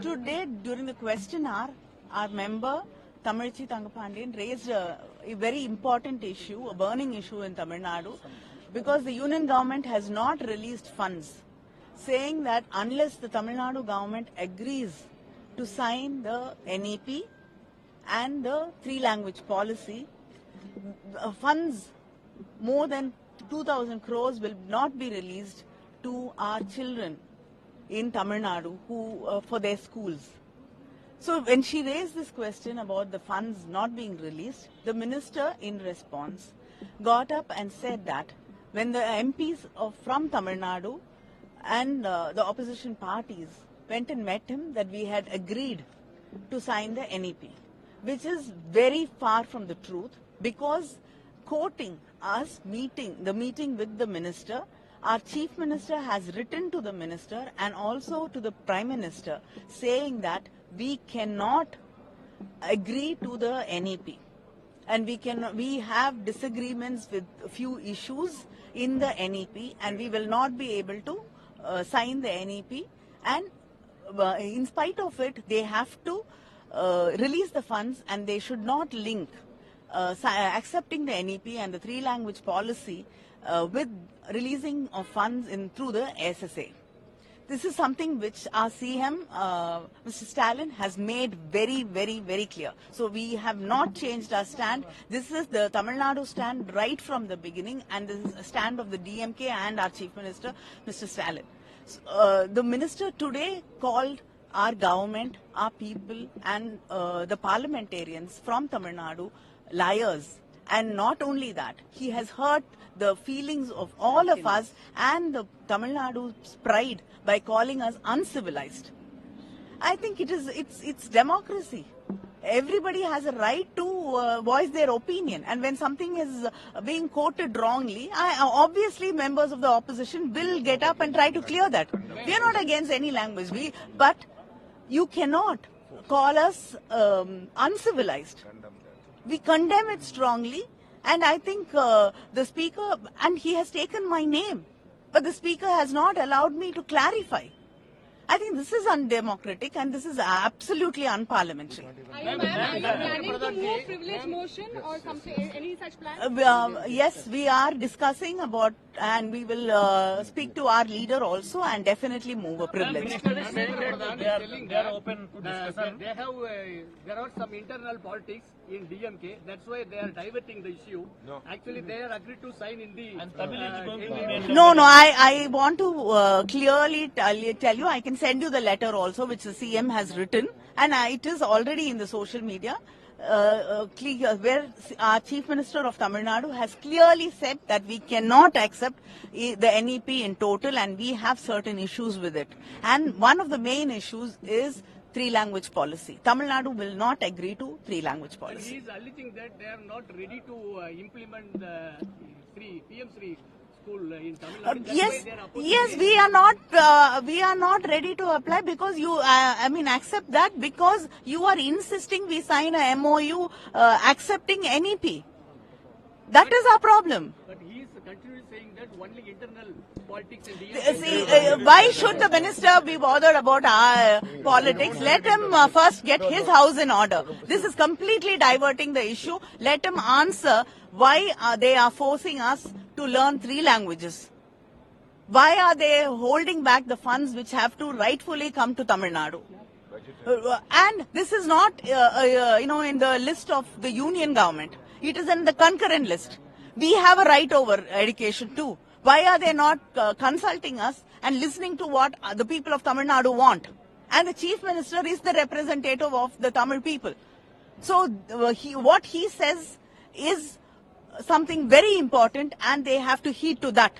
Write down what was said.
Today, during the question hour, our member Tamilchi Thangapandian raised a very important issue, a burning issue in Tamil Nadu, because the union government has not released funds, saying that unless the Tamil Nadu government agrees to sign the NEP and the three-language policy, funds more than 2,000 crores will not be released to our children in Tamil Nadu for their schools. So when she raised this question about the funds not being released, the minister in response got up and said that when the MPs from Tamil Nadu and the opposition parties went and met him, that we had agreed to sign the NEP, which is very far from the truth, because quoting us the meeting with the minister, our chief minister has written to the minister and also to the prime minister saying that we cannot agree to the NEP, and we have disagreements with a few issues in the NEP, and we will not be able to sign the NEP, and in spite of it they have to release the funds, and they should not link accepting the NEP and the three-language policy with releasing of funds through the SSA. This is something which our CM, Mr. Stalin, has made very, very, very clear. So we have not changed our stand. This is the Tamil Nadu stand right from the beginning, and this is a stand of the DMK and our Chief Minister, Mr. Stalin. The minister today called our government, our people, and the parliamentarians from Tamil Nadu liars. And not only that, he has hurt the feelings of all of us and the Tamil Nadu's pride by calling us uncivilized. I think it's democracy. Everybody has a right to voice their opinion, and when something is being quoted wrongly, obviously members of the opposition will get up and try to clear that. We are not against any language, but you cannot call us uncivilized. We condemn it strongly, and I think the speaker, and he has taken my name, but the speaker has not allowed me to clarify. I think this is undemocratic, and this is absolutely unparliamentary. Are you planning to move privilege motion or something, any such plan? Yes, we are discussing about, and we will speak to our leader also, and definitely move a privilege. They are open to discussion. There are some internal politics in DMK. That's why they are diverting the issue. No. Actually, they are agreed to sign in the. No. I want to clearly tell you. I can send you the letter also, which the CM has written, and it is already in the social media. Where our Chief Minister of Tamil Nadu has clearly said that we cannot accept the NEP in total, and we have certain issues with it. And one of the main issues is three-language policy. Tamil Nadu will not agree to three-language policy. He is alleging that they are not ready to implement the PM3 school in Tamil Nadu. Yes, we are not ready to apply, because you, accept that, because you are insisting we sign a MOU accepting NEP. That is our problem. But he is continually saying that only internal politics in the why should the minister be bothered about our politics? Let him first get his house in order. This is completely diverting the issue. Let him answer why they are forcing us to learn three languages. Why are they holding back the funds which have to rightfully come to Tamil Nadu? And this is not, in the list of the union government. It is in the concurrent list. We have a right over education too. Why are they not consulting us and listening to what the people of Tamil Nadu want? And the Chief Minister is the representative of the Tamil people. So what he says is something very important, and they have to heed to that.